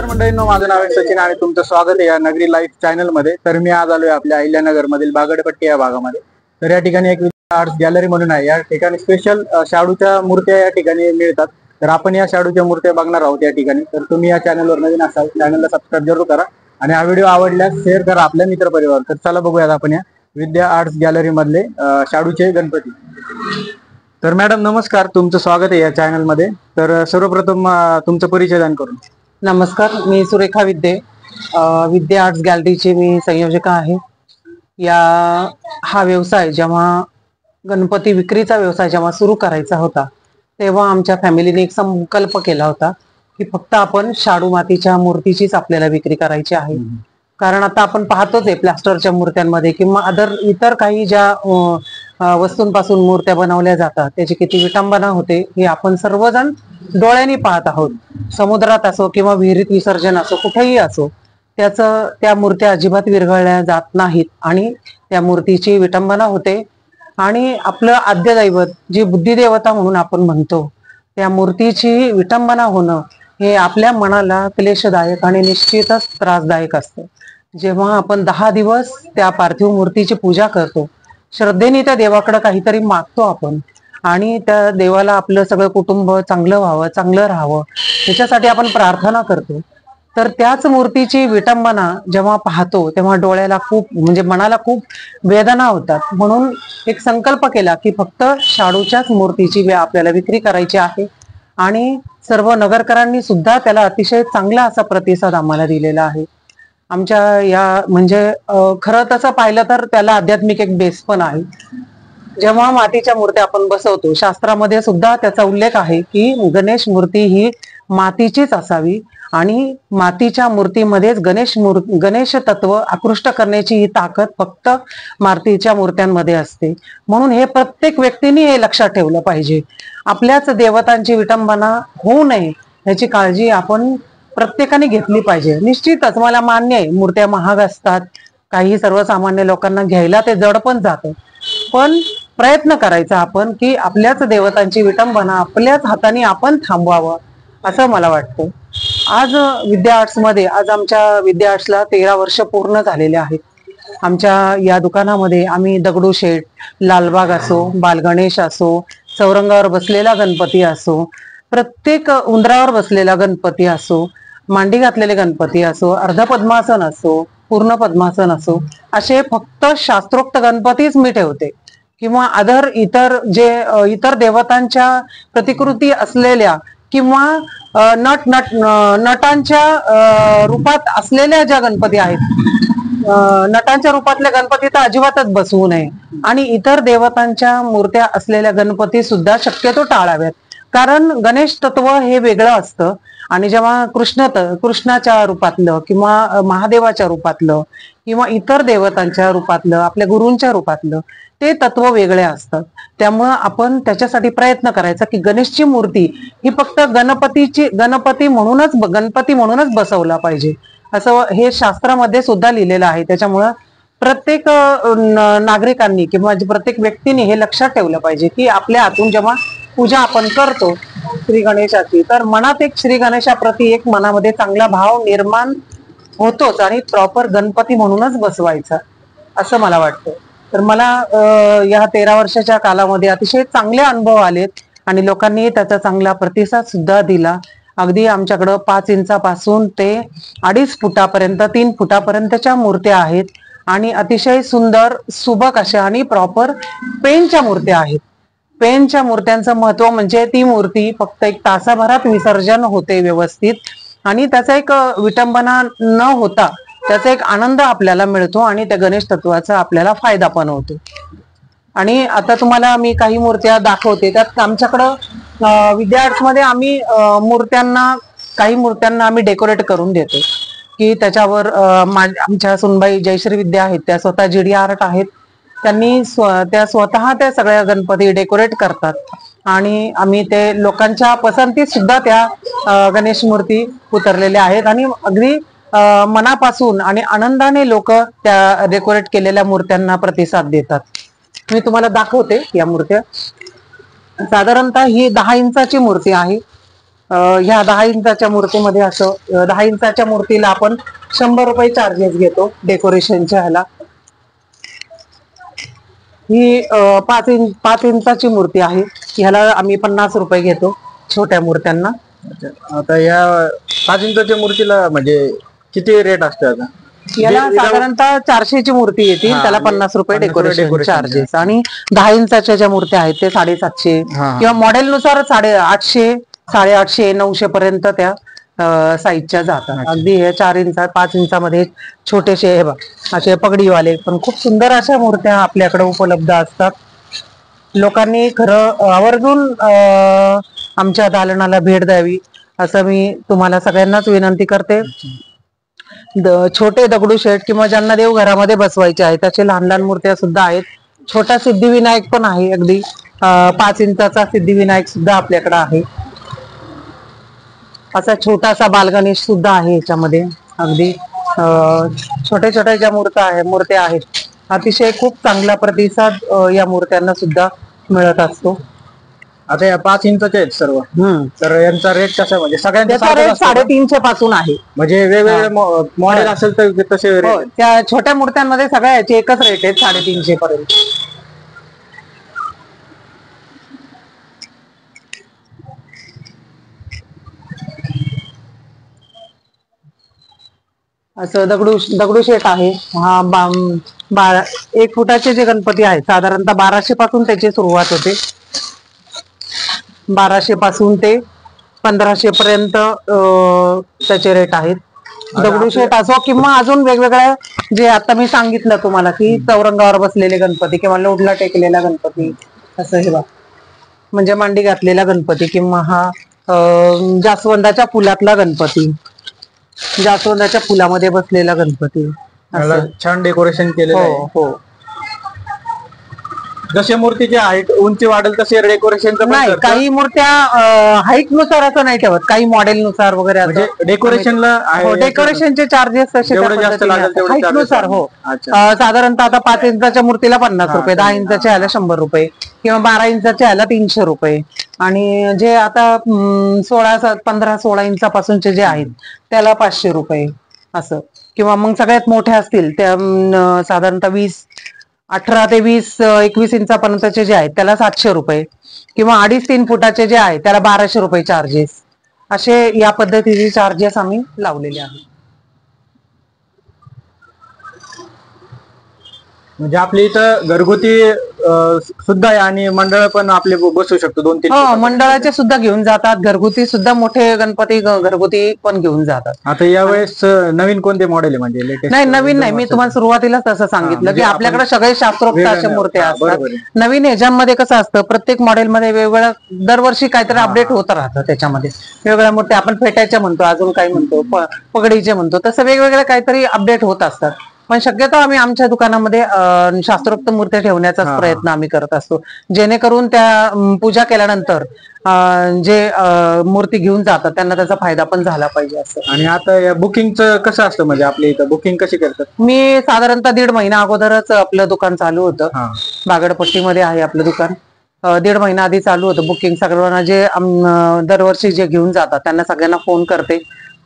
नमस्कार मंडळींनो, माझं नाव आहे सचिन आणि तुमचं स्वागत आहे या नगरी लाईफ चॅनल मध्ये। तर मी आज आलोय आपल्या अहिल्यानगर मधील बागडपट्टी या भागामध्ये। तर या ठिकाणी एक आर्ट्स गॅलरी म्हणून आहे। या ठिकाणी स्पेशल शाडूच्या मूर्त्या या ठिकाणी मिळतात। तर आपण या शाडूच्या मूर्त्या बघणार आहोत या ठिकाणी। तर तुम्ही या चॅनलवर नवीन असाल चॅनलला सबस्क्राईब जरूर करा आणि हा व्हिडिओ आवडल्यास शेअर करा आपल्या मित्र परिवार। तर चला बघूयात आपण या विद्या आर्ट्स गॅलरी मधले शाडूचे गणपती। तर मॅडम नमस्कार, तुमचं स्वागत आहे या चॅनल मध्ये। तर सर्वप्रथम तुमचा परिचय दान करून। नमस्कार, मी सुरेखा विद्या आर्ट्स गॅलरीची मी संयोजिका आहे। हा व्यवसाय जेव्हा गणपती विक्रीचा व्यवसाय जेव्हा सुरू करायचा होता तेव्हा आमच्या फॅमिलीने एक संकल्प केला होता की फक्त आपण शाडू मातीच्या मूर्तीचीच आपल्याला विक्री करायची आहे। कारण आता आपण पाहतोच आहे प्लास्टरच्या मूर्त्यांमध्ये किंवा इतर काही ज्या वस्तूंपासून मूर्त्या बनवल्या जातात त्याची किती विटंबना होते हे आपण सर्वजण डोळ्यांनी पाहत आहोत। समुद्रात असो किंवा विहिरीत विसर्जन असो, कुठेही असो, त्या मूर्त्या अजिबात विरघळल्या जात नाहीत आणि त्या मूर्तीची विटंबना होते। आणि आपलं आद्य दैवत जी बुद्धिदेवता म्हणून आपण म्हणतो त्या मूर्तीची विटंबना होणं हे आपल्या मनाला क्लेशदायक आणि निश्चितच त्रासदायक असतं। जेव्हा आपण 10 दिवस त्या पार्थिव मूर्तीची पूजा करतो, श्रद्धेने त्या देवाकडे काहीतरी मागतो आपण आणि त्या देवाला आपलं सगळं कुटुंब चांगलं व्हावं, चांगलं राहावं याच्यासाठी आपण प्रार्थना करतो। तर त्याच मूर्तीची विटंबना जेव्हा पाहतो तेव्हा डोळ्याला खूप म्हणजे मनाला खूप वेदना होतात। म्हणून एक संकल्प केला की फक्त शाडूच्याच मूर्तीची आपल्याला विक्री करायची आहे आणि सर्व नगरकरांनी सुद्धा त्याला अतिशय चांगला असा प्रतिसाद आम्हाला दिलेला आहे। आमच्या या म्हणजे खरं तसं पाहिलं तर त्याला आध्यात्मिक एक बेस पण आहे। जेव्हा मातीच्या मूर्त्या आपण बसवतो, शास्त्रामध्ये सुद्धा त्याचा उल्लेख आहे की गणेश मूर्ती ही मातीचीच असावी आणि मातीच्या मूर्तीमध्येच गणेश तत्व आकृष्ट करण्याची ही ताकद फक्त मातीच्या मूर्त्यांमध्ये असते। म्हणून हे प्रत्येक व्यक्तीने हे लक्षात ठेवलं पाहिजे। आपल्याच देवतांची विटंबना होऊ नये याची काळजी आपण प्रत्येकाने घेतली पाहिजे। निश्चितच मला मान्य आहे मूर्त्या महाग असतात, काही सर्वसामान्य लोकांना घ्यायला ते जड पण जातं, पण प्रयत्न करायचा आपण की आपल्याच देवतांची विटंबना आपल्याच हाताने आपण थांबवावं असं मला वाटतं। आज विद्या आर्ट्स मध्ये आमच्या विद्या आर्ट्सला 13 वर्ष पूर्ण झालेले आहेत। आमच्या या दुकानामध्ये आम्ही दगडूशेठ, लालबाग असो, बालगणेश असो, चौरंगावर बसलेला गणपती असो, प्रत्येक उंदरावर बसलेला गणपती असो, मांडी घातलेले गणपती असो, अर्ध पद्मासन असो, पूर्ण पद्मासन असो, असे फक्त शास्त्रोक्त गणपतीच मी ठेवते किंवा इतर देवतांच्या प्रतिकृती असलेल्या किंवा नटांच्या रूपात असलेल्या ज्या गणपती आहेत, नटांच्या रूपातल्या गणपती तर अजिबातच बसवू नये आणि इतर देवतांच्या मूर्त्या असलेल्या गणपती सुद्धा शक्यतो टाळाव्यात। कारण गणेश तत्व हे वेगळं असतं आणि जेव्हा कृष्णाच्या रूपातलं किंवा महादेवाच्या रूपातलं किंवा इतर देवतांच्या रूपातलं, आपल्या गुरूंच्या रूपातलं ते तत्व वेगळे असतात। त्यामुळं आपण त्याच्यासाठी प्रयत्न करायचा की गणेशची मूर्ती ही फक्त गणपती म्हणूनच बसवला पाहिजे असं हे शास्त्रामध्ये सुद्धा लिहिलेलं आहे। त्याच्यामुळं प्रत्येक नागरिकांनी किंवा प्रत्येक व्यक्तीने हे लक्षात ठेवलं पाहिजे की आपल्या हातून जेव्हा पूजा आपण करतो श्री गणेशाची, तर मनात एक श्री गणेशाप्रती एक मनामध्ये चांगला भाव निर्माण होतोच आणि प्रॉपर गणपती म्हणूनच बसवायचा असं मला वाटतं। तर मला या 13 वर्षाच्या कालामध्ये अतिशय चांगले अनुभव आलेत आणि लोकांनी त्याचा चांगला प्रतिसाद सुद्धा दिला। अगदी आमच्याकडं 5 इंचापासून ते 2.5 फुटापर्यंत 3 फुटापर्यंतच्या मूर्त्या आहेत आणि अतिशय सुंदर सुबक अशा आणि प्रॉपर पेनच्या मूर्त्या आहेत। पेनच्या मूर्त्यांचं महत्व म्हणजे ती मूर्ती फक्त 1 तासाभरात विसर्जन होते व्यवस्थित आणि त्याचा एक विटंबना न होता त्याचा एक आनंद आपल्याला मिळतो आणि त्या गणेश तत्वाचा आपल्याला फायदा पण होतो। आणि आता तुम्हाला मी काही मूर्त्या दाखवते। त्यात आमच्याकडं विद्या आर्ट्स मध्ये आम्ही काही मूर्त्यांना आम्ही डेकोरेट करून देतो की त्याच्यावर आमच्या सुनबाई जयश्री विद्या आहेत, त्या स्वतः GD आर्ट आहेत, त्या स्वतः त्या सगळ्या गणपती डेकोरेट करतात आणि आम्ही ते लोकांच्या पसंतीत सुद्धा त्या गणेश मूर्ती उतरलेल्या आहेत आणि अगदी मनापासून आणि आनंदाने लोक त्या डेकोरेट केलेल्या मूर्त्यांना प्रतिसाद देतात। मी तुम्हाला दाखवते या मूर्त्या। साधारणतः ही 10 इंचाची मूर्ती आहे ह्या 10 इंचाच्या मूर्तीमध्ये असं 10 इंचाच्या मूर्तीला आपण 100 रुपये चार्जेस घेतो डेकोरेशनच्या ह्याला. ही 5 इंचाची मूर्ती आहे, ह्याला आम्ही 50 रुपये घेतो छोट्या मूर्त्यांना. आता या 5 इंचाच्या मूर्तीला म्हणजे किती रेट असते आता? याला साधारणतः 400 ची मूर्ती येते, त्याला 50 रुपये डेकोरेशन चार्जेस. आणि 10 इंचाच्या ज्या मूर्त्या आहेत ते 750 किंवा मॉडेल नुसार 850, 850, 900 पर्यंत त्या साईजच्या जातात. अगदी हे 4 इंच 5 इंचामध्ये छोटेसे हे बघ असे पगडीवाले पण खूप सुंदर अशा मूर्त्या आपल्याकडे उपलब्ध असतात. लोकांनी खरं आवर्जून आमच्या दालनाला भेट द्यावी असं मी तुम्हाला सगळ्यांनाच विनंती करते. छोटे दगडूशेठ किंवा ज्यांना देवघरामध्ये बसवायचे आहेत त्याचे लहान लहान मूर्त्या सुद्धा आहेत. छोटा सिद्धिविनायक पण आहे, अगदी 5 इंचाचा सिद्धिविनायक सुद्धा आपल्याकडे आहे. असा छोटासा बालगणेश सुद्धा आहे याच्यामध्ये. अगदी छोटे छोटे ज्या मूर्त्या आहेत अतिशय खूप चांगला प्रतिसाद या मूर्त्यांना सुद्धा मिळत असतो. आता या 5 इंचाच्या आहेत सर्व, तर यांचा रेट कसा म्हणजे सगळ्यांचा रेट 350 पासून आहे. म्हणजे वेगवेगळे मॉडेल असेल तर तसे रेट? त्या छोट्या मूर्त्यांमध्ये सगळ्या याचे एकच रेट आहेत 350 पर्यंत. असं दगडूशेठ आहे. हा 1 फुटाचे जे गणपती आहेत साधारणतः 1200 पासून त्याची सुरुवात होते. 1200 पासून ते 1500 पर्यंत त्याचे रेट आहेत. दगडूशेठ असो किंवा अजून वेगवेगळ्या जे आता मी सांगितलं तुम्हाला की चौरंगावर बसलेले गणपती किंवा लोडला टेकलेला गणपती, असं हे बघ म्हणजे मांडी घातलेला गणपती, किंवा हा जास्वंदाच्या फुलातला गणपती, जास्वंदाच्या फुलामध्ये बसलेला गणपती. छान डेकोरेशन केलेलं आहे. हो. जसे मूर्तीची हाईट उंची वाढेल तसे डेकोरेशन नाही, काही मूर्त्या हाईट नुसार असं नाही ठेवत, काही मॉडेल नुसार वगैरे म्हणजे डेकोरेशनला डेकोरेशनचे चार्जेस तसे हाईट नुसार. हो, साधारणतः आता 5 इंचाच्या मूर्तीला 50 रुपये, 10 इंचाच्या ह्याला 100 रुपये किंवा 12 इंचाच्या ह्याला 300 रुपये. आणि जे आता 15-16 इंचापासूनचे जे आहेत त्याला 500 रुपये असं. किंवा मग सगळ्यात मोठ्या असतील त्या साधारणतः 18 ते 20-21 इंचापर्यंतचे जे आहेत त्याला 700 रुपये किंवा 2.5-3 फुटाचे जे आहेत त्याला 1200 रुपये चार्जेस. असे या पद्धतीचे चार्जेस आम्ही लावलेले आहेत. म्हणजे आपली इथं घरगुती सुद्धा आहे आणि मंडळ पण आपले बसू शकतो 2-3. हो, मंडळाचे सुद्धा घेऊन जातात, घरगुती सुद्धा मोठे गणपती घरगुती पण घेऊन जातात. आता यावेळेस नवीन कोणते मॉडेल आहे म्हणजे लेटेस्ट? नाही, नवीन नाही, मी तुम्हाला सुरुवातीलाच असं सांगितलं की आपल्याकडे सगळे शास्त्रोक्त अशा मूर्त्या असतात. नवीन ह्याच्यामध्ये कसं असतं, प्रत्येक मॉडेलमध्ये वेगवेगळ्या दरवर्षी काहीतरी अपडेट होत राहतं. त्याच्यामध्ये वेगवेगळ्या मूर्त्या आपण फेट्याच्या म्हणतो, अजून काही म्हणतो, पगडीचे म्हणतो, तसं वेगवेगळे काहीतरी अपडेट होत असतात. पण शक्यतो आम्ही आमच्या दुकानामध्ये शास्त्रोक्त मूर्त्या ठेवण्याचाच प्रयत्न आम्ही करत असतो, जेणेकरून त्या पूजा केल्यानंतर जे मूर्ती घेऊन जातात त्यांना त्याचा फायदा पण झाला पाहिजे असं. आणि आता या बुकिंगचं कसं असतं, म्हणजे आपल्या इथं बुकिंग कशी करतात? मी साधारणतः 1.5 महिना अगोदरच आपलं दुकान चालू होतं. बागडपट्टीमध्ये आहे आपलं दुकान. 1.5 महिना आधी चालू होतं बुकिंग. सगळ्यांना जे दरवर्षी जे घेऊन जातात त्यांना सगळ्यांना फोन करते,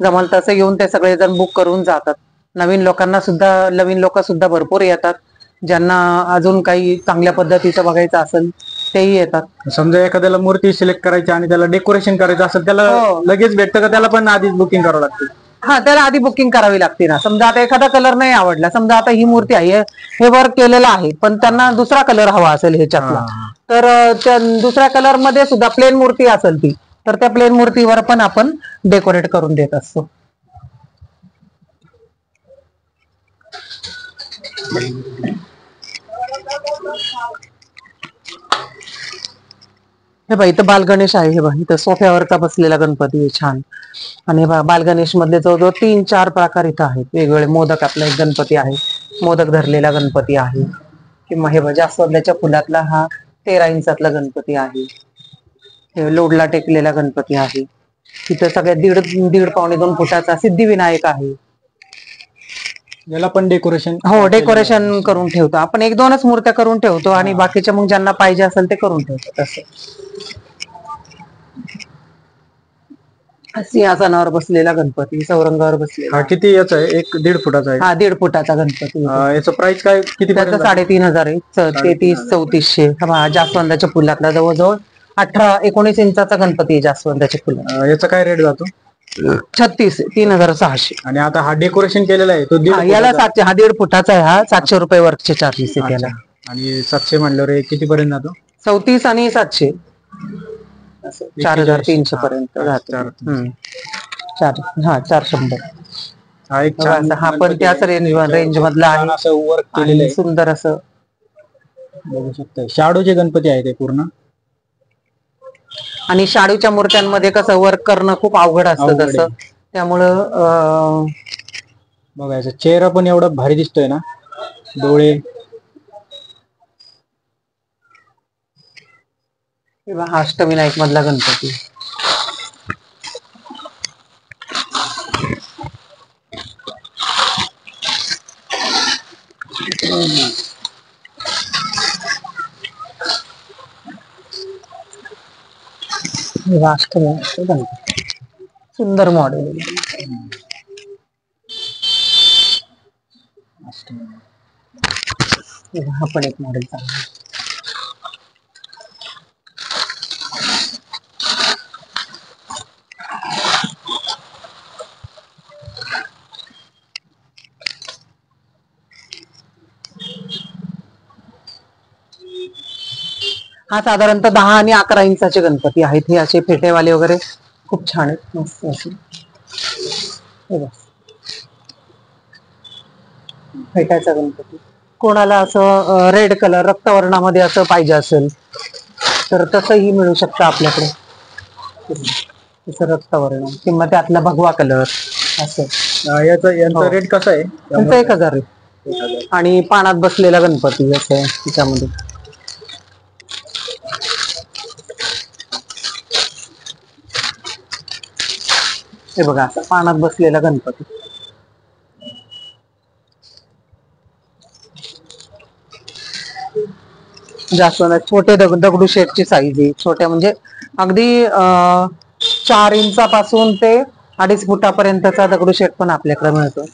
जमल तसं येऊन ते सगळेजण बुक करून जातात. नवीन लोक सुद्धा भरपूर येतात, ज्यांना अजून काही चांगल्या पद्धतीचं बघायचं असेल तेही येतात. समजा एखाद्याला मूर्ती सिलेक्ट करायची आणि त्याला डेकोरेशन करायचं असेल, त्याला लगेच भेटतं का त्याला पण आधीच बुकिंग करावं लागतं? हा, त्याला आधी बुकिंग करावी लागते ना. समजा आता एखादा कलर नाही आवडला, समजा आता ही मूर्ती आहे, हे वर्क केलेलं आहे, पण त्यांना दुसरा कलर हवा असेल ह्याच्यातला, तर त्या दुसऱ्या कलर मध्ये सुद्धा प्लेन मूर्ती असेल ती, तर त्या प्लेन मूर्तीवर पण आपण डेकोरेट करून देत असतो. हे बघा, इथं बालगणेश आहे. हे बघा, इथं सोफ्यावरचा बसलेला गणपती आहे छान. आणि बालगणेश मधले जवळजवळ 3-4 प्रकार इथं आहेत वेगवेगळे. मोदक आपला एक गणपती आहे, मोदक धरलेला गणपती आहे. किंवा हे बघा, जास्वंदाच्या फुलातला हा 13 इंचातला गणपती आहे. हे लोडला टेकलेला गणपती आहे. तिथं सगळ्या 1.5-1.5-2 फुटाचा सिद्धिविनायक आहे. याला पण डेकोरेशन? हो, डेकोरेशन करून ठेवतो आपण. 1-2च मूर्त्या करून ठेवतो आणि बाकीच्या मग ज्यांना पाहिजे असेल ते करून ठेवतो तसं. सिंहासनावर बसलेला गणपती, चौरंगावर बसलेला. हा किती याचा आहे? 1-1.5 फुटाचा आहे. हा 1.5 फुटाचा गणपती. याचं प्राइस काय किती त्याचं पर्यंत? 3,500 आहे. 3300-3400. जास्वंदाच्या फुलातला जवळजवळ 18-19 इंचाचा गणपती आहे जास्वंदाच्या फुलात. याचा काय रेट जातो? 36 3,600. आणि आता हा डेकोरेशन केलेला आहे तो याला 700. हा 1.5 फुटाचा आहे. हा 700 रुपये वर्कचे चार्जेस आहे त्याला. आणि 700 म्हणल्यावर किती पर्यंत जातो? 34 आणि 700 4,300 पर्यंत जातो. 400. हा एक छान हा पण त्याच रेंज मधला आहे. असं वर्क केलेलं आणि आहे, सुंदर असं बघू शकता. शाडूचे गणपती आहे ते पूर्ण. आणि शाडूच्या मूर्त्यांमध्ये कसं वर्क करणं खूप अवघड असतं तसं. त्यामुळं बघायचं चेहरा पण एवढा भारी दिसतोय ना, डोळे. हा अष्टविनायक मधला गणपती. सुंदर मॉडेल. हा पण एक मॉडेल चांगला. हा साधारणतः 10 आणि 11 इंचाचे गणपती आहेत. हे असे फेटेवाले वगैरे खूप छान आहेत, मस्त असे. फेटाचा गणपती. कोणाला असं रेड कलर रक्तवर्णामध्ये असं पाहिजे असेल तर तसंही मिळू शकतं आपल्याकडे. तसं रक्तवर्ण किंवा त्यातला भगवा कलर असं. यांचा रेट कसा आहे? त्यांचा 1,000 आहे. आणि पानात बसलेला गणपती असं त्याच्यामध्ये. हे बघा असं पानात बसलेला गणपती. जास्त छोटे दगडूशेठची साईज आहे. छोट्या म्हणजे अगदी 4 इंचापासून ते 2.5 फुटापर्यंतचा दगडूशेठ पण आपल्याकडे मिळतो.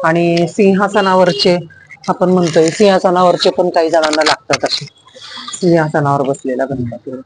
आणि सिंहासनावरचे आपण म्हणतोय, सिंहासनावरचे पण काही जणांना लागतात असे. सिंहासनावर बसलेला गणपती.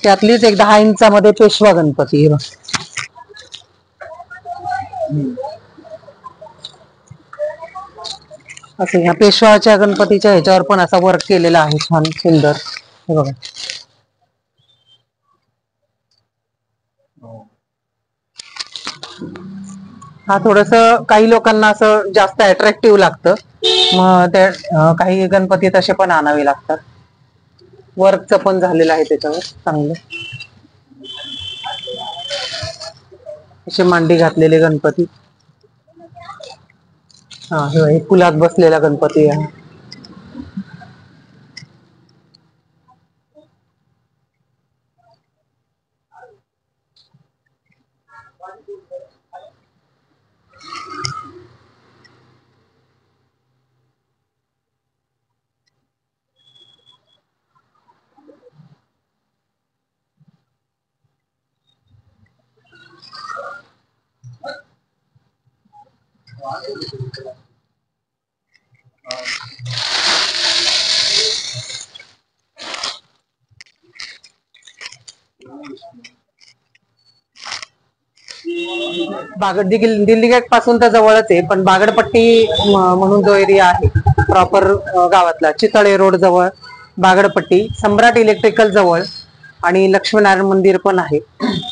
त्यातलीच एक 10 इंचामध्ये पेशवा गणपती. असं ह्या पेशवाच्या गणपतीच्या ह्याच्यावर पण असा वर्क केलेला आहे छान सुंदर. हे बघा. हा थोडस काही लोकांना असं जास्त अट्रॅक्टिव्ह लागतं, मग त्या काही गणपती तसे पण आणावे लागतात. वर्कचं पण झालेलं आहे त्याच्यावर चांगलं. असे मांडी घातलेले गणपती. हा हे फुलात बसलेला गणपती आहे. दिल्ली गेट पासून तर जवळच आहे, पण बागडपट्टी म्हणून जो एरिया आहे प्रॉपर गावातला, चितळे रोड जवळ बागडपट्टी, सम्राट इलेक्ट्रिकल जवळ आणि लक्ष्मीनारायण मंदिर पण आहे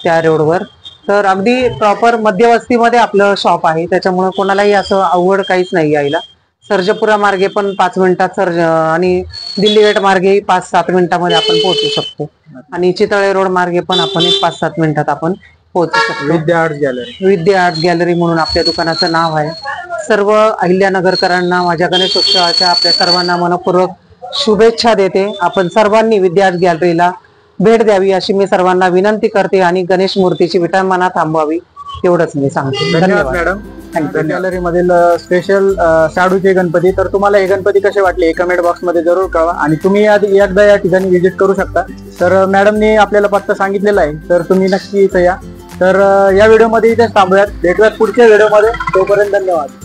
त्या रोडवर. तर अगदी प्रॉपर मध्यवस्तीमध्ये आपलं शॉप आहे, त्याच्यामुळे कोणालाही असं अवघड काहीच नाही यायला. सर्जपुरा मार्गे पण 5 मिनिटात आणि दिल्ली गेट मार्गे 5-7 मिनिटांमध्ये आपण पोहोचू शकतो. आणि चितळे रोड मार्गे पण आपण 5-7 मिनिटात आपण पोहोचू शकतो. विद्या आर्ट गॅलरी म्हणून आपल्या दुकानाचं नाव आहे. सर्व अहिल्यानगरकरांना माझ्या गणेशोत्सवाच्या आपल्या सर्वांना मनपूर्वक शुभेच्छा देते. आपण सर्वांनी विद्या आर्ट गॅलरीला भेट द्यावी अशी मी सर्वांना विनंती करते आणि गणेश मूर्तीची विटंबना थांबवावी एवढंच मी सांगते. धन्यवाद मॅडम. गॅलरी मधील स्पेशल शाडूचे गणपती. तर तुम्हाला हे गणपती कसे वाटले हे कमेंट बॉक्स मध्ये जरूर कळवा आणि तुम्ही एकदा या ठिकाणी व्हिजिट करू शकता. तर मॅडमनी आपल्याला पत्ता सांगितलेला आहे, तर तुम्ही नक्की इथं या. तर या व्हिडिओमध्ये इथेच थांबूयात, भेटूयात पुढच्या व्हिडिओमध्ये. तोपर्यंत धन्यवाद.